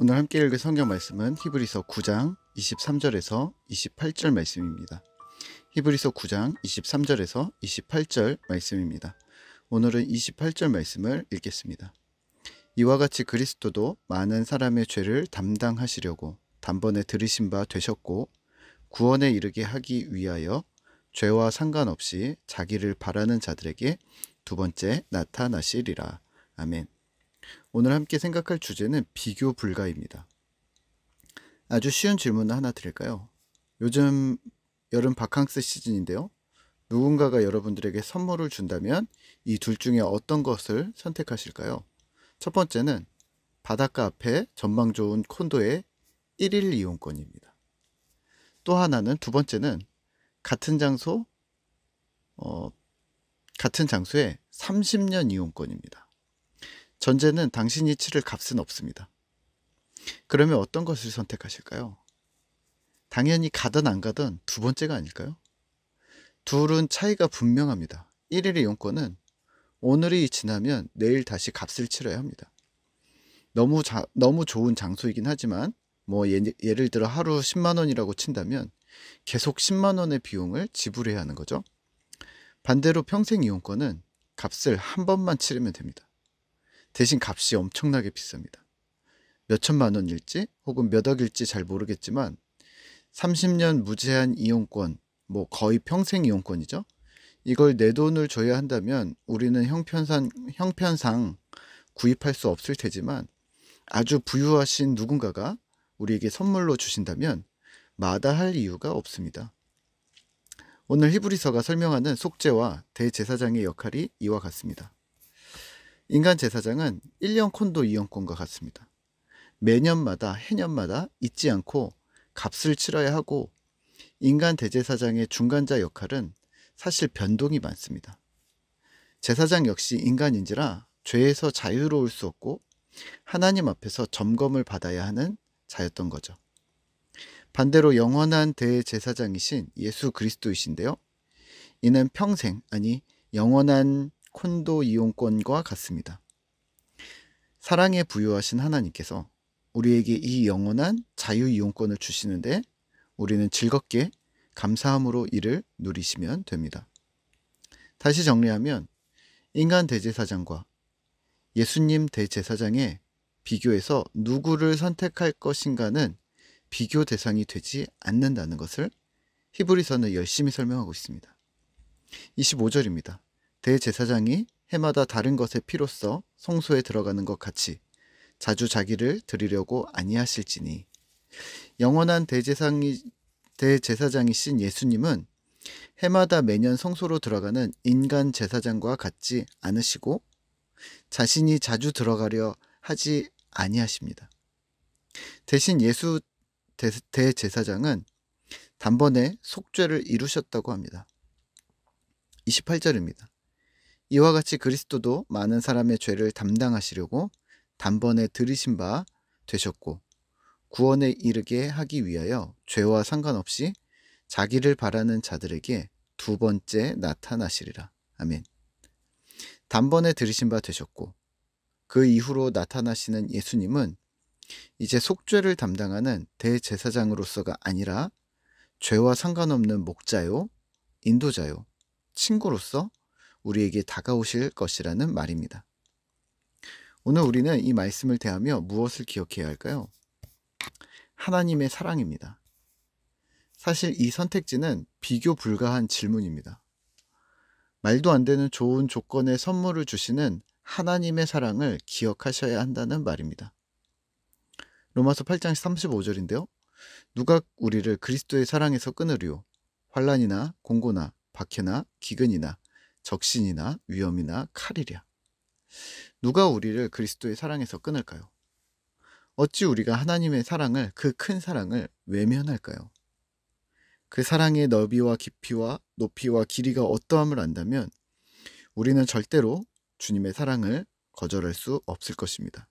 오늘 함께 읽을 성경 말씀은 히브리서 9장 23절에서 28절 말씀입니다. 히브리서 9장 23절에서 28절 말씀입니다. 오늘은 28절 말씀을 읽겠습니다. 이와 같이 그리스도도 많은 사람의 죄를 담당하시려고 단번에 들으신 바 되셨고 구원에 이르게 하기 위하여 죄와 상관없이 자기를 바라는 자들에게 두 번째 나타나시리라. 아멘. 오늘 함께 생각할 주제는 비교 불가입니다. 아주 쉬운 질문을 하나 드릴까요? 요즘 여름 바캉스 시즌인데요. 누군가가 여러분들에게 선물을 준다면 이 둘 중에 어떤 것을 선택하실까요? 첫 번째는 바닷가 앞에 전망 좋은 콘도의 1일 이용권입니다. 또 하나는 두 번째는 같은 장소에 30년 이용권입니다. 전제는 당신이 치를 값은 없습니다. 그러면 어떤 것을 선택하실까요? 당연히 가든 안 가든 두 번째가 아닐까요? 둘은 차이가 분명합니다. 1일 이용권은 오늘이 지나면 내일 다시 값을 치러야 합니다. 너무 좋은 장소이긴 하지만 예를 들어 하루 10만 원이라고 친다면 계속 10만 원의 비용을 지불해야 하는 거죠. 반대로 평생 이용권은 값을 한 번만 치르면 됩니다. 대신 값이 엄청나게 비쌉니다. 몇 천만 원일지 혹은 몇 억일지 잘 모르겠지만 30년 무제한 이용권, 거의 평생 이용권이죠. 이걸 내 돈을 줘야 한다면 우리는 형편상 구입할 수 없을 테지만 아주 부유하신 누군가가 우리에게 선물로 주신다면 마다할 이유가 없습니다. 오늘 히브리서가 설명하는 속죄와 대제사장의 역할이 이와 같습니다. 인간 제사장은 1년 콘도 이용권과 같습니다. 매년마다 해년마다 잊지 않고 값을 치러야 하고 인간 대제사장의 중간자 역할은 사실 변동이 많습니다. 제사장 역시 인간인지라 죄에서 자유로울 수 없고 하나님 앞에서 점검을 받아야 하는 자였던 거죠. 반대로 영원한 대제사장이신 예수 그리스도이신데요. 이는 평생, 영원한 콘도 이용권과 같습니다. 사랑에 부유하신 하나님께서 우리에게 이 영원한 자유 이용권을 주시는데 우리는 즐겁게 감사함으로 이를 누리시면 됩니다. 다시 정리하면 인간 대제사장과 예수님 대제사장의 비교해서 누구를 선택할 것인가는 비교 대상이 되지 않는다는 것을 히브리서는 열심히 설명하고 있습니다. 25절입니다. 대제사장이 해마다 다른 것의 피로써 성소에 들어가는 것 같이 자주 자기를 드리려고 아니하실지니 영원한 대제사장이신 예수님은 해마다 매년 성소로 들어가는 인간 제사장과 같지 않으시고 자신이 자주 들어가려 하지 아니하십니다. 대신 예수 대제사장은 단번에 속죄를 이루셨다고 합니다. 28절입니다. 이와 같이 그리스도도 많은 사람의 죄를 담당하시려고 단번에 들으신 바 되셨고 구원에 이르게 하기 위하여 죄와 상관없이 자기를 바라는 자들에게 두 번째 나타나시리라. 아멘. 단번에 들으신 바 되셨고 그 이후로 나타나시는 예수님은 이제 속죄를 담당하는 대제사장으로서가 아니라 죄와 상관없는 목자요, 인도자요, 친구로서 우리에게 다가오실 것이라는 말입니다. 오늘 우리는 이 말씀을 대하며 무엇을 기억해야 할까요? 하나님의 사랑입니다. 사실 이 선택지는 비교 불가한 질문입니다. 말도 안 되는 좋은 조건의 선물을 주시는 하나님의 사랑을 기억하셔야 한다는 말입니다. 로마서 8장 35절인데요. 누가 우리를 그리스도의 사랑에서 끊으리요? 환난이나 공고나 박해나 기근이나 적신이나 위험이나 칼이랴. 누가 우리를 그리스도의 사랑에서 끊을까요? 어찌 우리가 하나님의 사랑을, 그 큰 사랑을 외면할까요? 그 사랑의 너비와 깊이와 높이와 길이가 어떠함을 안다면 우리는 절대로 주님의 사랑을 거절할 수 없을 것입니다.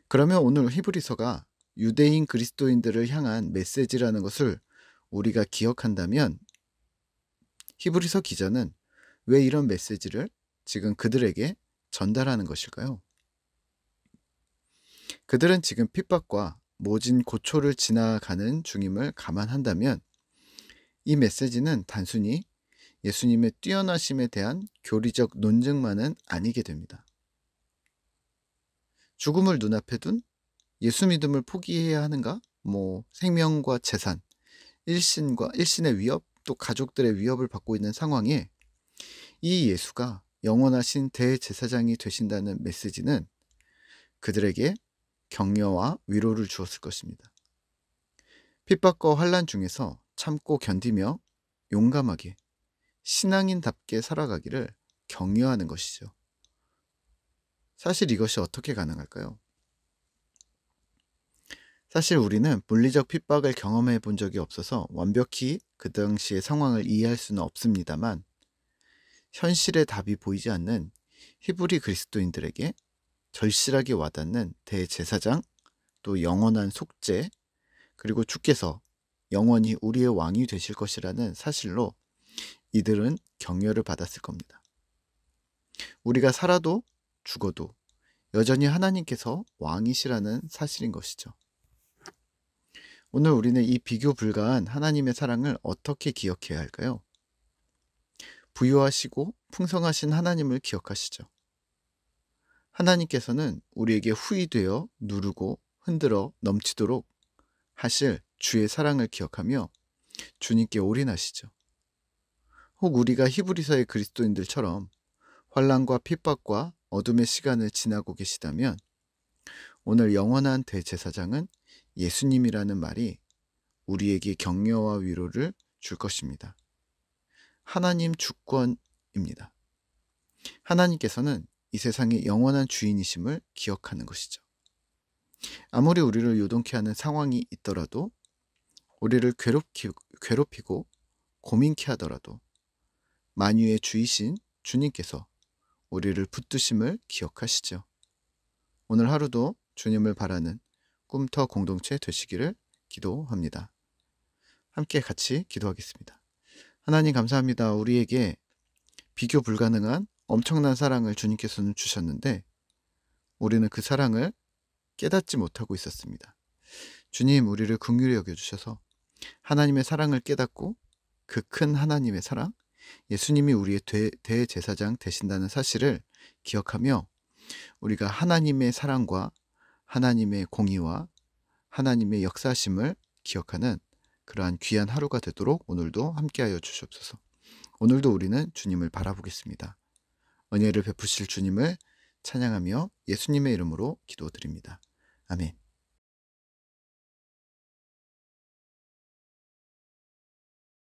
그러면 오늘 히브리서가 유대인 그리스도인들을 향한 메시지라는 것을 우리가 기억한다면 히브리서 기자는 왜 이런 메시지를 지금 그들에게 전달하는 것일까요? 그들은 지금 핍박과 모진 고초를 지나가는 중임을 감안한다면 이 메시지는 단순히 예수님의 뛰어나심에 대한 교리적 논증만은 아니게 됩니다. 죽음을 눈앞에 둔 예수 믿음을 포기해야 하는가? 생명과 재산, 일신의 위협, 또 가족들의 위협을 받고 있는 상황에 이 예수가 영원하신 대제사장이 되신다는 메시지는 그들에게 격려와 위로를 주었을 것입니다. 핍박과 환난 중에서 참고 견디며 용감하게 신앙인답게 살아가기를 격려하는 것이죠. 사실 이것이 어떻게 가능할까요? 사실 우리는 물리적 핍박을 경험해 본 적이 없어서 완벽히 그 당시의 상황을 이해할 수는 없습니다만, 현실의 답이 보이지 않는 히브리 그리스도인들에게 절실하게 와닿는 대제사장, 또 영원한 속죄, 그리고 주께서 영원히 우리의 왕이 되실 것이라는 사실로 이들은 격려를 받았을 겁니다. 우리가 살아도 죽어도 여전히 하나님께서 왕이시라는 사실인 것이죠. 오늘 우리는 이 비교 불가한 하나님의 사랑을 어떻게 기억해야 할까요? 부유하시고 풍성하신 하나님을 기억하시죠. 하나님께서는 우리에게 후이되어 누르고 흔들어 넘치도록 하실 주의 사랑을 기억하며 주님께 올인하시죠. 혹 우리가 히브리서의 그리스도인들처럼 환난과 핍박과 어둠의 시간을 지나고 계시다면 오늘 영원한 대제사장은 예수님이라는 말이 우리에게 격려와 위로를 줄 것입니다. 하나님 주권입니다. 하나님께서는 이 세상의 영원한 주인이심을 기억하는 것이죠. 아무리 우리를 요동케 하는 상황이 있더라도, 우리를 괴롭히고 고민케 하더라도 만유의 주이신 주님께서 우리를 붙드심을 기억하시죠. 오늘 하루도 주님을 바라는 꿈터 공동체 되시기를 기도합니다. 함께 같이 기도하겠습니다. 하나님 감사합니다. 우리에게 비교 불가능한 엄청난 사랑을 주님께서는 주셨는데 우리는 그 사랑을 깨닫지 못하고 있었습니다. 주님, 우리를 긍휼히 여겨주셔서 하나님의 사랑을 깨닫고 그 큰 하나님의 사랑, 예수님이 우리의 대제사장 되신다는 사실을 기억하며 우리가 하나님의 사랑과 하나님의 공의와 하나님의 역사심을 기억하는 그러한 귀한 하루가 되도록 오늘도 함께하여 주시옵소서. 오늘도 우리는 주님을 바라보겠습니다. 은혜를 베푸실 주님을 찬양하며 예수님의 이름으로 기도드립니다. 아멘.